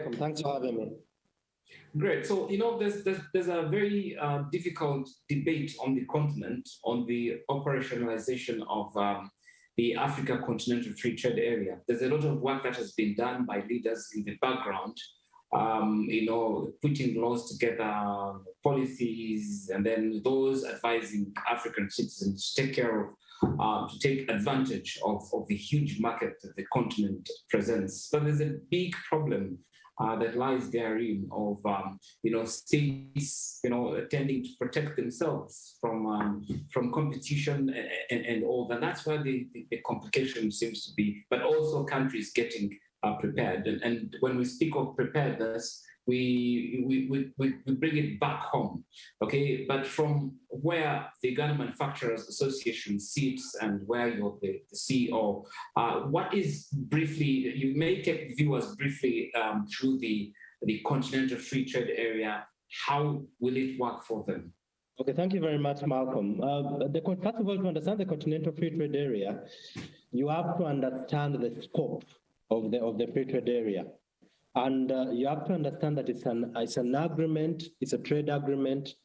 welcome. Thanks for having me. Great. So, there's a very difficult debate on the continent on the operationalization of the Africa Continental Free Trade Area. There's a lot of work that has been done by leaders in the background, putting laws together, policies, and then those advising African citizens to take care of, to take advantage of the huge market that the continent presents. But there's a big problem that lies therein of, states, tending to protect themselves from competition and all that. That's where the complication seems to be, but also countries getting prepared. And when we speak of preparedness, we bring it back home, okay? But from where the Uganda Manufacturers Association sits and where you're the CEO, what is briefly, you may take viewers briefly through the Continental Free Trade Area. How will it work for them? Okay, thank you very much, Malcolm. First of all, to understand the Continental Free Trade Area, you have to understand the scope of the free trade area. And you have to understand that it's an agreement, it's a trade agreement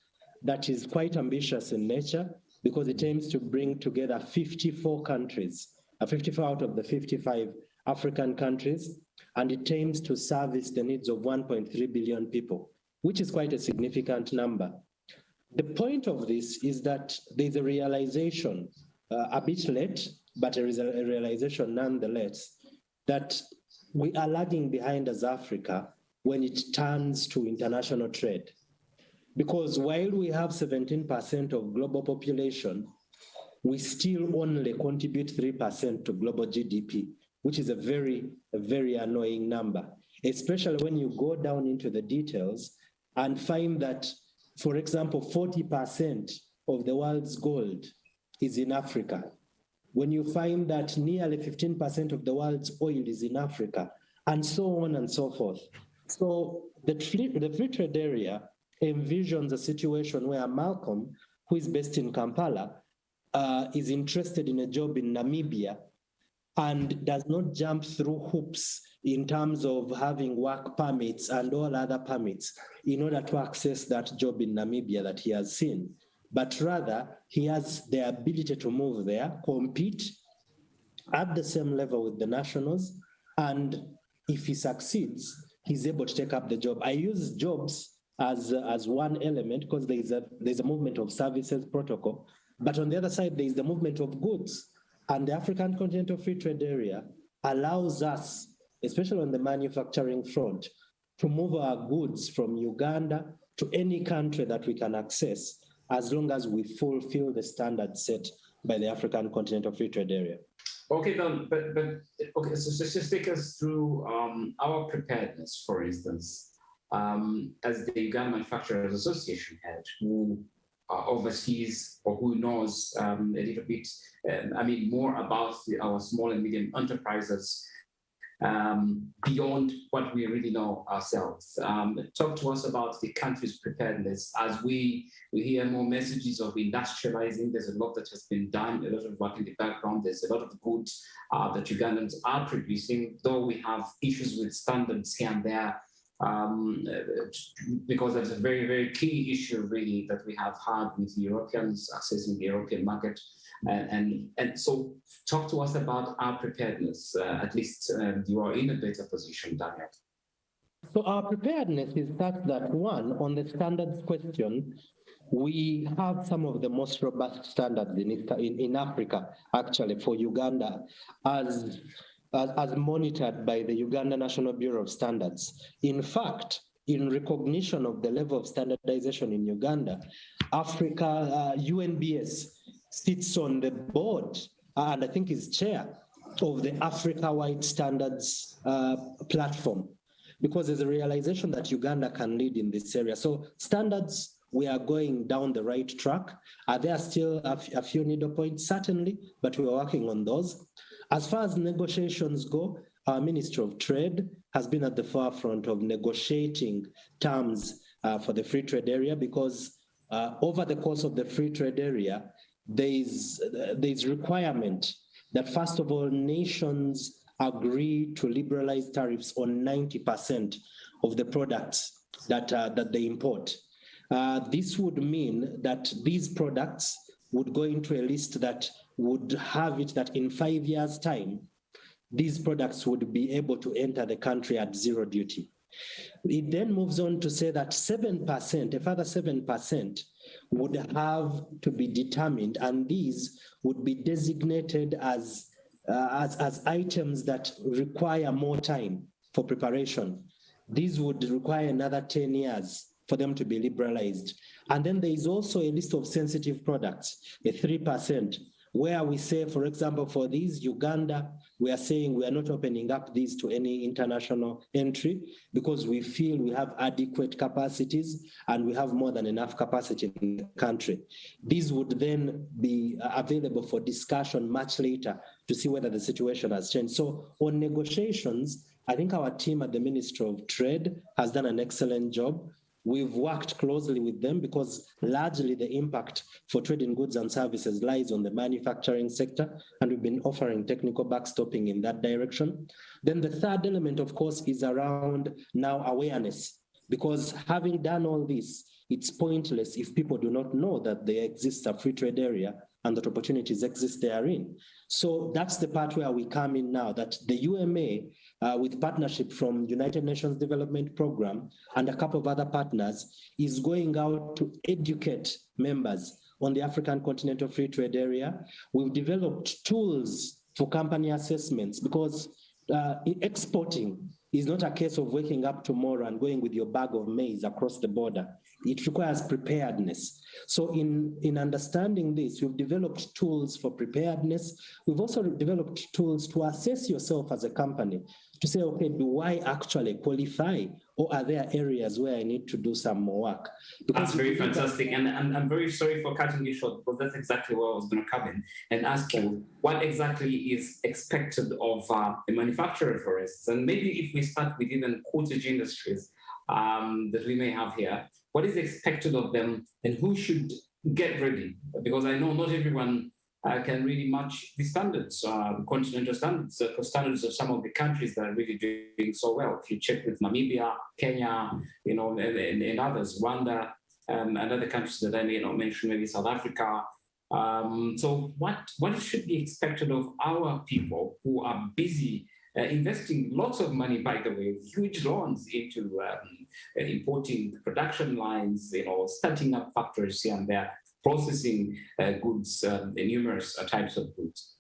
that is quite ambitious in nature because it aims to bring together 54 countries, 54 out of the 55 African countries, and it aims to service the needs of 1.3 billion people, which is quite a significant number. The point of this is that there's a realization, a bit late, but there is a realization nonetheless, that we are lagging behind as Africa when it turns to international trade. Because while we have 17% of global population, we still only contribute 3% to global GDP, which is a very annoying number, especially when you go down into the details and find that, for example, 40% of the world's gold is in Africa. When you find that nearly 15% of the world's oil is in Africa, and so on and so forth. So the free trade area envisions a situation where Malcolm, who is based in Kampala, is interested in a job in Namibia and does not jump through hoops in terms of having work permits and all other permits in order to access that job in Namibia that he has seen. But rather, he has the ability to move there, compete at the same level with the nationals, and if he succeeds, he's able to take up the job. I use jobs as one element because there's a movement of services protocol, but on the other side, there's the movement of goods. And the African Continental Free Trade Area allows us, especially on the manufacturing front, to move our goods from Uganda to any country that we can access, as long as we fulfill the standards set by the African Continental Free Trade Area. Okay, Don, okay, so just take us through our preparedness, for instance, as the Uganda Manufacturers Association head, who oversees or who knows a little bit, more about our small and medium enterprises beyond what we really know ourselves. Talk to us about the country's preparedness as we hear more messages of industrializing. There's a lot that has been done, a lot of work in the background. There's a lot of goods that Ugandans are producing, though we have issues with standards here and there, because there's a very key issue really that we have had with Europeans accessing the European market. And so talk to us about our preparedness. At least you are in a better position, Daniel. So our preparedness is such that, one, on the standards question, we have some of the most robust standards in Africa, actually, for Uganda, as monitored by the Uganda National Bureau of Standards. In fact, in recognition of the level of standardization in Uganda, UNBS sits on the board, and I think is chair of the Africa-wide standards platform, because there's a realization that Uganda can lead in this area. So standards, we are going down the right track. Are there still a few needle points? Certainly, but we are working on those. As far as negotiations go, our Ministry of Trade has been at the forefront of negotiating terms for the free trade area, because over the course of the free trade area, there's requirement that, first of all, nations agree to liberalize tariffs on 90% of the products that they import. This would mean that these products would go into a list that would have it that in 5 years' time, these products would be able to enter the country at zero duty. It then moves on to say that 7%, a further 7%, would have to be determined, and these would be designated as items that require more time for preparation. These would require another 10 years for them to be liberalized. And then there is also a list of sensitive products, a 3%, where we say, for example, for these, Uganda, we are saying we are not opening up these to any international entry because we feel we have adequate capacities and we have more than enough capacity in the country. These would then be available for discussion much later to see whether the situation has changed. So on negotiations, I think our team at the Ministry of Trade has done an excellent job. We've worked closely with them because largely the impact for trade in goods and services lies on the manufacturing sector, and we've been offering technical backstopping in that direction. Then the third element, of course, is around now awareness, because having done all this, it's pointless if people do not know that there exists a free trade area and that opportunities exist therein. So that's the part where we come in now, that the UMA, with partnership from United Nations Development Program and a couple of other partners, is going out to educate members on the African Continental Free Trade Area. We've developed tools for company assessments because exporting is not a case of waking up tomorrow and going with your bag of maize across the border. It requires preparedness. So in understanding this, we've developed tools for preparedness. We've also developed tools to assess yourself as a company, to say, okay, do I actually qualify, or are there areas where I need to do some more work? Because that's very fantastic. And I'm very sorry for cutting you short, because that's exactly where I was going to come in and ask you what exactly is expected of a manufacturer, for instance. And maybe if we start with even cottage industries that we may have here, what is expected of them and who should get ready? Because I know not everyone can really match the standards, continental standards, standards of some of the countries that are really doing so well. If you check with Namibia, Kenya, and others, Rwanda, and other countries that I may not mention, maybe South Africa. So what should be expected of our people who are busy investing lots of money, by the way, huge loans into importing production lines, starting up factories here and there, processing goods, numerous types of goods?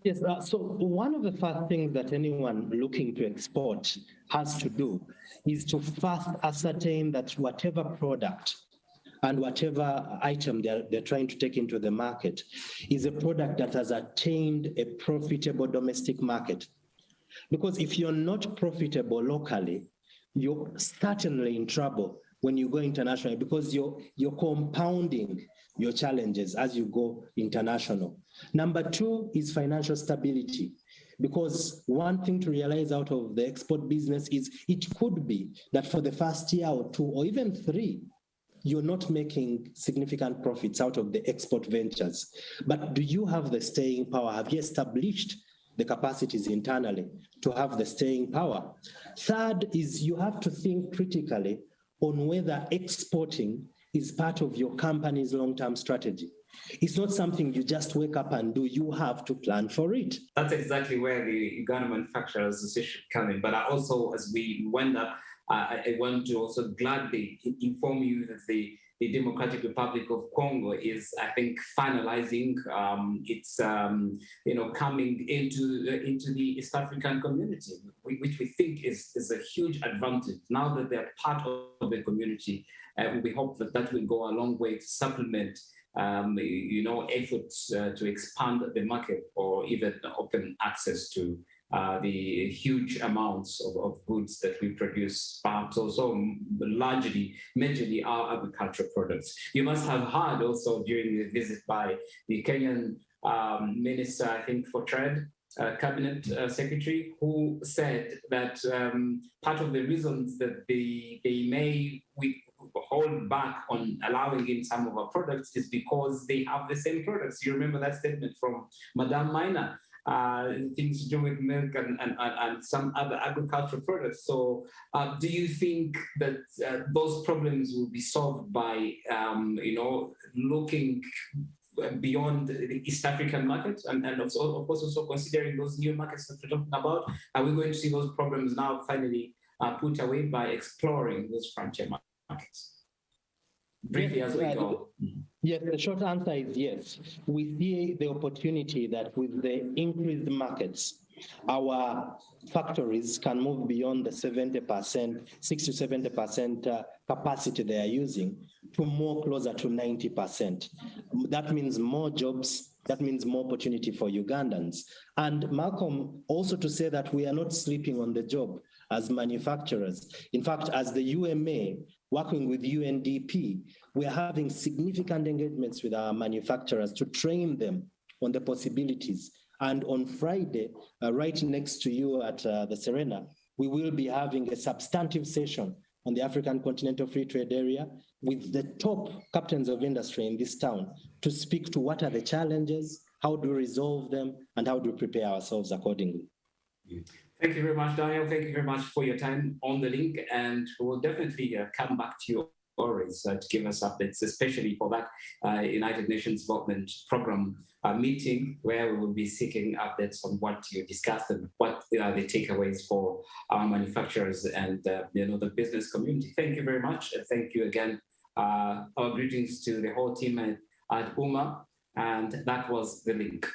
Yes, so one of the first things that anyone looking to export has to do is to first ascertain that whatever product and whatever item they're trying to take into the market is a product that has attained a profitable domestic market. Because if you're not profitable locally, you're certainly in trouble when you go international, because you're compounding your challenges as you go international. Number two is financial stability, because one thing to realize out of the export business is it could be that for the first year or two or even three, you're not making significant profits out of the export ventures. But do you have the staying power? Have you established the capacities internally to have the staying power? Third is you have to think critically on whether exporting is part of your company's long-term strategy. It's not something you just wake up and do. You have to plan for it. That's exactly where the Uganda Manufacturers Association comes in. But I also, as we went up, I want to also gladly inform you that the Democratic Republic of Congo is, I think, finalizing its, coming into the East African community, which we think is a huge advantage. Now that they're part of the community, we hope that will go a long way to supplement, efforts to expand the market or even open access to the huge amounts of goods that we produce, perhaps also largely, majorly our agricultural products. You must have heard also during the visit by the Kenyan Minister, I think, for Trade, Cabinet Secretary, who said that part of the reasons that they may hold back on allowing in some of our products is because they have the same products. You remember that statement from Madame Maina? things to do with milk and some other agricultural products. So do you think that those problems will be solved by, looking beyond the East African market and of course also considering those new markets that we're talking about? Are we going to see those problems now finally put away by exploring those frontier markets? Briefly as we go. Yes, the short answer is yes. We see the opportunity that with the increased markets, our factories can move beyond the 70%, 60 to 70% capacity they are using to more closer to 90%. That means more jobs, that means more opportunity for Ugandans. And Malcolm, also to say that we are not sleeping on the job as manufacturers. In fact, as the UMA, working with UNDP, we are having significant engagements with our manufacturers to train them on the possibilities. And on Friday, right next to you at the Serena, we will be having a substantive session on the African Continental Free Trade Area with the top captains of industry in this town to speak to what are the challenges, how do we resolve them, and how do we prepare ourselves accordingly. Thank you very much, Daniel. Thank you very much for your time on the link, and we'll definitely come back to you always to give us updates, especially for that United Nations Development Program meeting, where we will be seeking updates on what you discussed and what are the takeaways for our manufacturers and the business community. Thank you very much. Thank you again. Our greetings to the whole team at UMA, and that was the link.